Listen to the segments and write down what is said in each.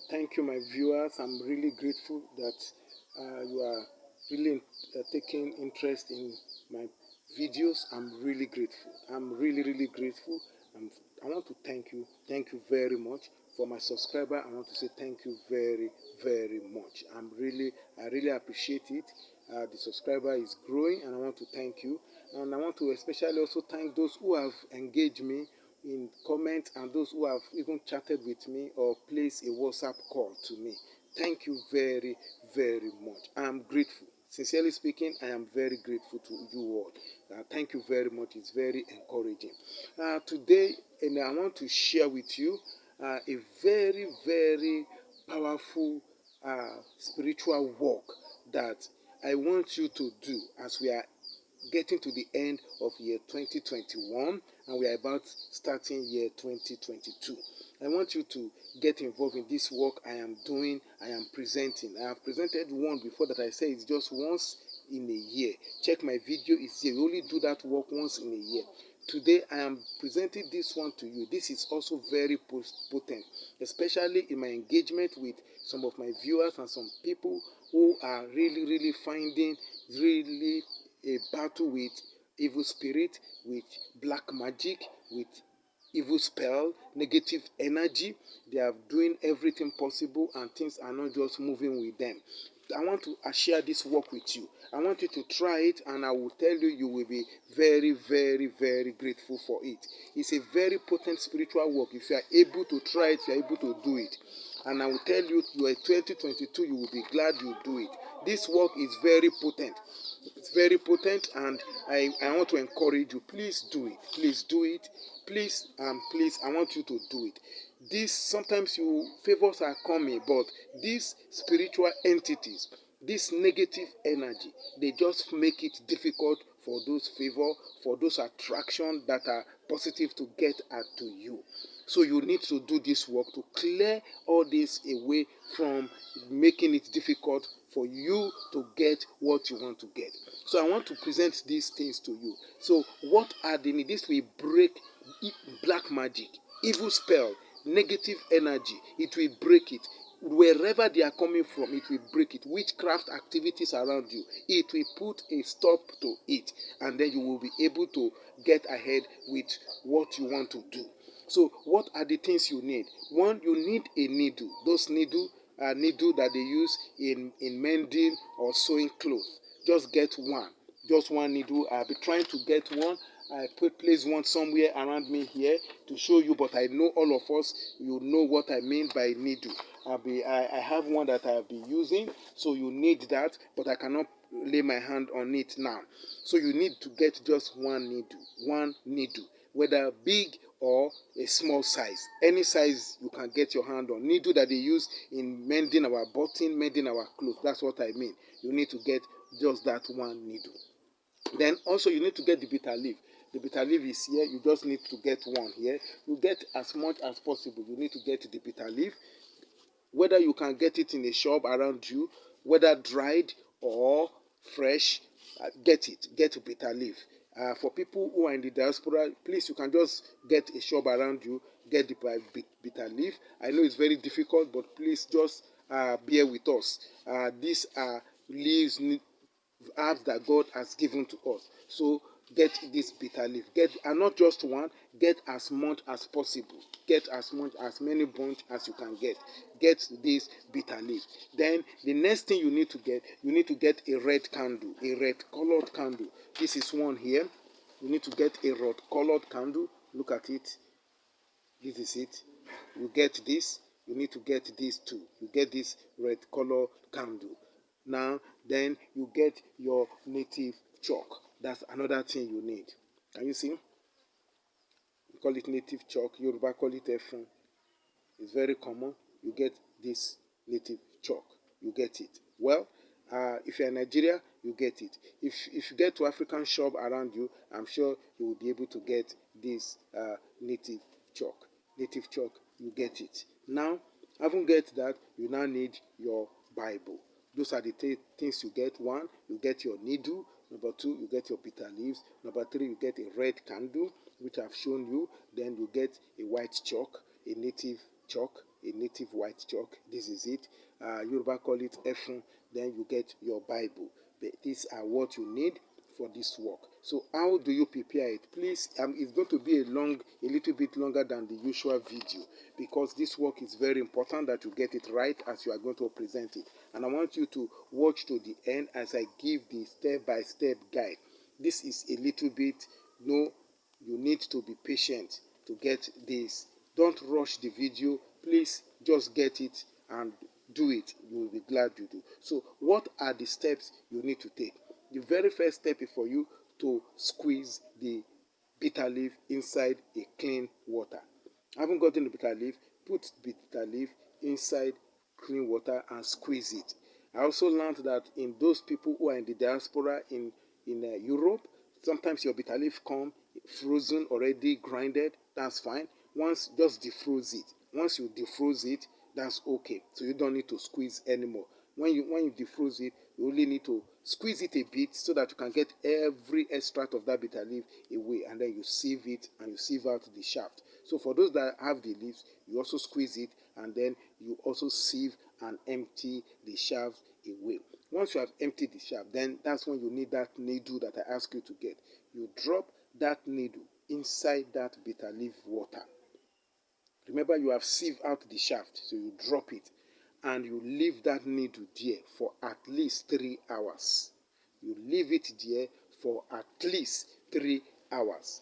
Thank you, my viewers. I'm really grateful that you are really taking interest in my videos. I'm really grateful. I'm really grateful. I want to thank you. Thank you very much. For my subscriber, I want to say thank you very much. I really appreciate it. The subscriber is growing, and I want to thank you. And I want to especially also thank those who have engaged me in comments and those who have even chatted with me or placed a WhatsApp call to me. Thank you very much. I am grateful. Sincerely speaking, I am very grateful to you all. Thank you very much. It's very encouraging. Today, and I want to share with you a very powerful spiritual work that I want you to do as we are getting to the end of year 2021 and we are about starting year 2022. I want you to get involved in this work I am doing, I am presenting. I have presented one before that I say it's just once in a year. Check my video, it's here. We only do that work once in a year. Today I am presenting this one to you. This is also very potent, especially in my engagement with some of my viewers and some people who are really finding really a battle with evil spirit, with black magic, with evil spell, negative energy. They are doing everything possible and things are not just moving with them. I want to share this work with you. I want you to try it, and I will tell you, you will be very grateful for it. It's a very potent spiritual work. If you are able to try it, you are able to do it. And I will tell you, you are 2022, you will be glad you do it. This work is very potent. It's very potent, and I want to encourage you. Please do it. Please do it. Please, I want you to do it. This sometimes favors are coming, but these spiritual entities, this negative energy, they just make it difficult for those favor, for those attractions that are positive to get to you. So you need to do this work to clear all this away from making it difficult for you to get what you want to get. So I want to present these things to you. So what are the needs? This will break black magic, evil spell, negative energy. It will break it. Wherever they are coming from, it will break it. Witchcraft activities around you, it will put a stop to it, and then you will be able to get ahead with what you want to do. So what are the things you need? One, you need a needle. Those needle that they use in mending or sewing clothes. Just get one. Just one needle. I'll be trying to get one. I place one somewhere around me here to show you, but I know all of us, you know what I mean by needle. I have one that I'll be using, so you need that, but I cannot lay my hand on it now. So you need to get just one needle, whether big or a small size. Any size you can get your hand on. Needle that they use in mending our button, mending our clothes. That's what I mean. You need to get just that one needle. Then also you need to get the bitter leaf. The bitter leaf is here. You just need to get one here. You get as much as possible. You need to get the bitter leaf. Whether you can get it in a shop around you, whether dried or fresh, get it. Get bitter leaf. For people who are in the diaspora, please, you can just get a shop around you, get the bitter leaf. I know it's very difficult, but please just bear with us. These are leaves, herbs that God has given to us. So get this bitter leaf. And not just one, get as much as possible. Get as many bunch as you can get. Get this bitter leaf. Then the next thing you need to get a red candle, a red colored candle. This is one here. You need to get a red colored candle. Look at it. This is it. You get this. You need to get this too. You get this red colored candle. Now, then you get your native chalk. That's another thing you need. Can you see? We call it native chalk. Yoruba call it Ẹfun. It's very common. You get this native chalk. You get it. Well, if you're in Nigeria, you get it. If you get to African shop around you, I'm sure you will be able to get this native chalk. Native chalk, you get it. Now, having get that, you now need your Bible. Those are the things you get. One, you get your needle. Number two, you get your bitter leaves. Number three, you get a red candle, which I've shown you. Then you get a white chalk, a native chalk, a native white chalk. This is it. Yoruba call it Ẹfun. Then you get your Bible. But these are what you need for this work. So how do you prepare it? Please, it's going to be a little bit longer than the usual video, because this work is very important that you get it right as you are going to present it. And I want you to watch to the end as I give the step-by-step guide. This is a little bit, you need to be patient to get this. Don't rush the video. Please just get it and do it. You will be glad you do. So what are the steps you need to take? The very first step is for you to squeeze the bitter leaf inside a clean water. I haven't gotten the bitter leaf. Put bitter leaf inside clean water and squeeze it. I also learned that in those people who are in the diaspora in Europe, sometimes your bitter leaf come frozen, already grinded. That's fine. Once, just defroze it. Once you defroze it, that's okay. So you don't need to squeeze anymore. When you defroze it, you only need to squeeze it a bit so that you can get every extract of that bitter leaf away, and then you sieve it and you sieve out the shaft. So for those that have the leaves, you also squeeze it and then you also sieve and empty the shaft away. Once you have emptied the shaft, then that's when you need that needle that I asked you to get. You drop that needle inside that bitter leaf water. Remember, you have sieved out the shaft, so you drop it and you leave that needle there for at least 3 hours. You leave it there for at least 3 hours.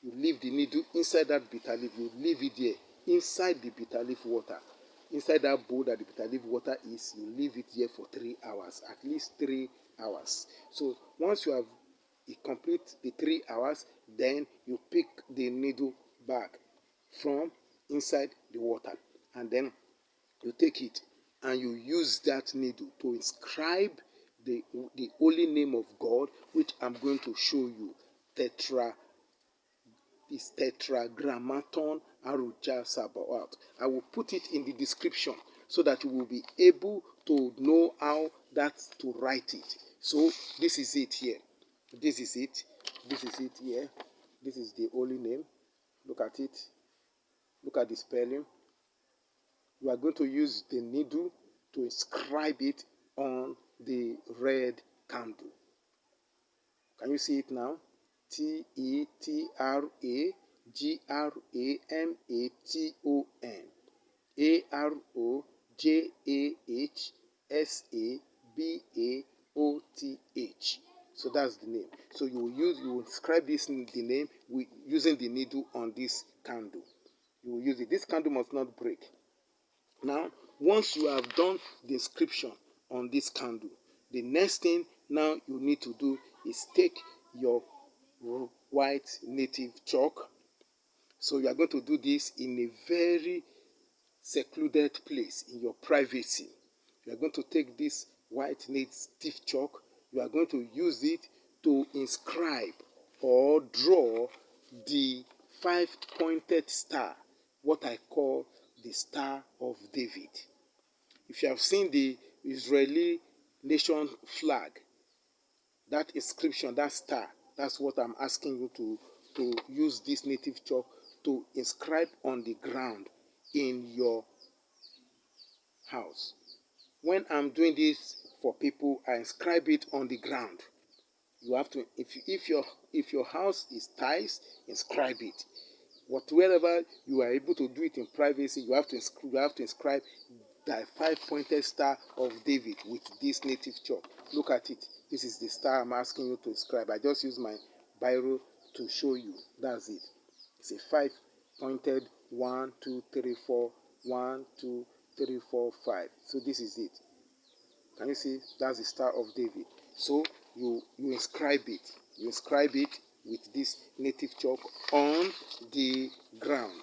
You leave the needle inside that bitter leaf. You leave it there inside the bitter leaf water. Inside that bowl that the bitter leaf water is, you leave it there for 3 hours, at least 3 hours. So once you have complete the 3 hours, then you pick the needle back from inside the water, and then you take it and you use that needle to inscribe the holy name of God, which I'm going to show you. Tetragrammaton AROJAH SABAOTH. I will put it in the description so that you will be able to know how to write it. So this is it here. This is it. This is it here. This is the holy name. Look at it. Look at the spelling. You are going to use the needle to inscribe it on the red candle. Can you see it now? TETRAGRAMMATON AROJAH. So that's the name. So you will inscribe the name using the needle on this candle. You will use it. This candle must not break. Now, once you have done the inscription on this candle, the next thing now you need to do is take your white native chalk. So you are going to do this in a very secluded place, in your privacy. You are going to take this white native chalk. You are going to use it to inscribe or draw the 5-pointed star, what I call the Star of David. If you have seen the Israeli nation flag, that inscription, that star, that's what I'm asking you to use this native chalk to inscribe on the ground in your house. When I'm doing this for people, I inscribe it on the ground. You have to, if your house is tiles, inscribe it. Wherever you are able to do it in privacy, you have to inscribe the 5-pointed Star of David with this native chalk. Look at it. This is the star I'm asking you to inscribe. I just use my biro to show you. That's it. It's a 5-pointed 1, 2, 3, 4, 1, 2, 3, 4, 5. So this is it. Can you see? That's the Star of David. So you inscribe it. You inscribe it with this native chalk on the ground.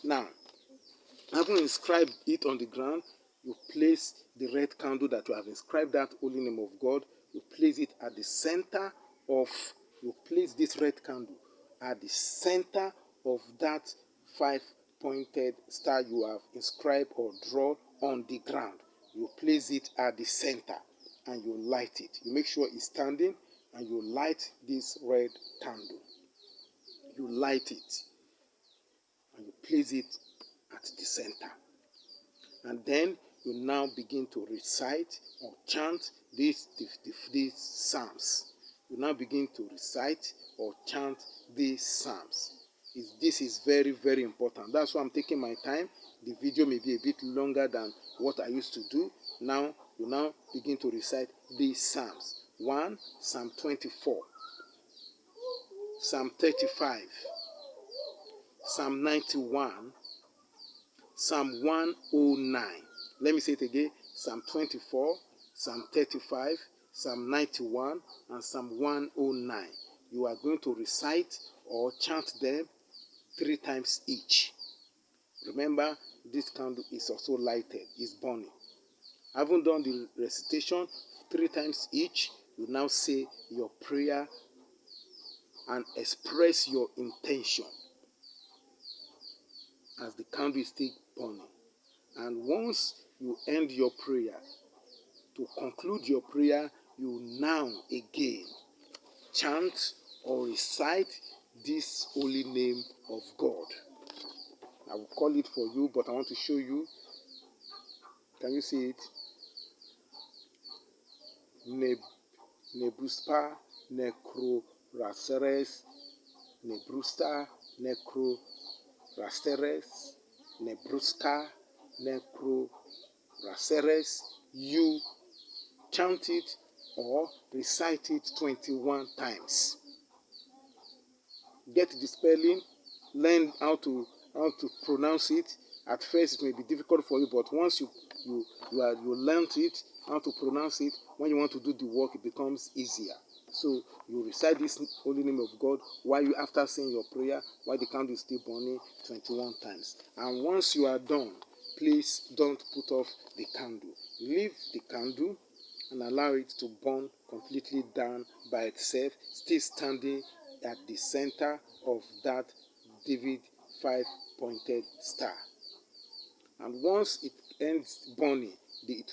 Now, having inscribed it on the ground, you place the red candle that you have inscribed that holy name of God. You place it at the center of, you place this red candle at the center of that 5-pointed star you have inscribed or drawn on the ground. You place it at the center and you light it. You make sure it's standing and you light this red candle. You light it and you place it at the center. And then you now begin to recite or chant these psalms. You now begin to recite or chant these psalms. This is very, very important. That's why I'm taking my time. The video may be a bit longer than what I used to do. Now, you now begin to recite these psalms. 1, Psalm 24, Psalm 35, Psalm 91, Psalm 109. Let me say it again. Psalm 24, Psalm 35, Psalm 91, and Psalm 109. You are going to recite or chant them 3 times each. Remember, this candle is also lighted, is burning. Having done the recitation 3 times each, you now say your prayer and express your intention as the candle is still burning. And once you end your prayer, to conclude your prayer, you now again chant or recite this holy name of God. I will call it for you, but I want to show you. Can you see it? NUBASBA, NICORASERESS, NUBASBA, NICORASERESS, NUBASBA, NICORASERESS. You chant it or recite it 21 times. Get the spelling, learn how to pronounce it. At first it may be difficult for you, but once you learned it, how to pronounce it, when you want to do the work, it becomes easier. So you recite this holy name of God while you, after saying your prayer, while the candle is still burning 21 times. And once you are done, please don't put off the candle. Leave the candle and allow it to burn completely down by itself, still standing at the center of that David 5-pointed star. And once it ends burning, the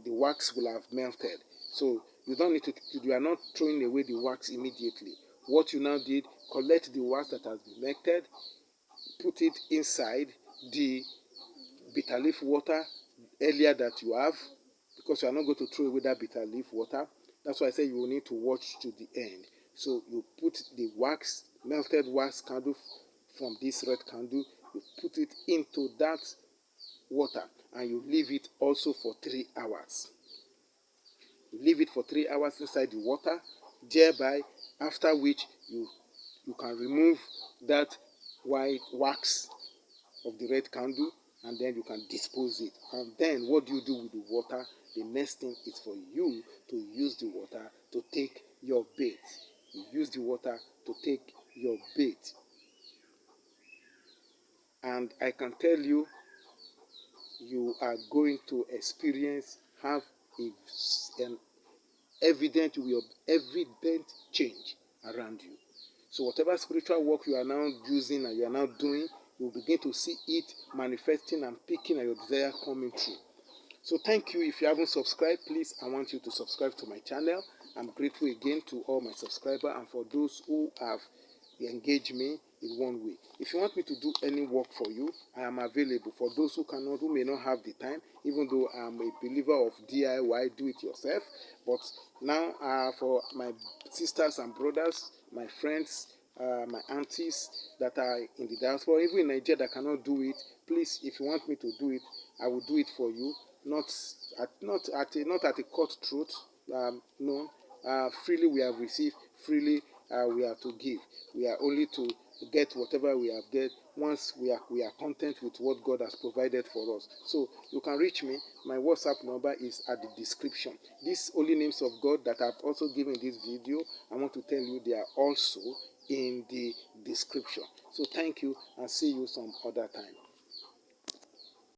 wax will have melted. So you don't need to. You are not throwing away the wax immediately. What you now did, collect the wax that has been melted, put it inside the bitter leaf water earlier that you have, because you are not going to throw away that bitter leaf water. That's why I say you will need to watch to the end. So you put the wax, melted wax candle from this red candle, you put it into that water and you leave it also for 3 hours. You leave it for 3 hours inside the water, thereby after which you can remove that white wax of the red candle, and then you can dispose it. And then what do you do with the water? The next thing is for you to use the water to take your bait. You use the water to take your bait. And I can tell you, you are going to have an evident change around you. So whatever spiritual work you are now using and you are now doing, you will begin to see it manifesting and picking, and your desire coming true. So thank you. If you haven't subscribed, please, I want you to subscribe to my channel. I'm grateful again to all my subscribers and for those who have engaged me in one way. If you want me to do any work for you, I am available. For those who may not have the time, even though I'm a believer of DIY, do it yourself. But now for my sisters and brothers, my friends, my aunties that are in the diaspora, even in Nigeria, that cannot do it, please, if you want me to do it, I will do it for you. Not at a cutthroat. No, freely we have received, freely we are to give. We are only to get whatever we have get once we are content with what God has provided for us. So you can reach me. My WhatsApp number is at the description. These holy names of God that I've also given this video, I want to tell you they are also in the description. So thank you, and see you some other time.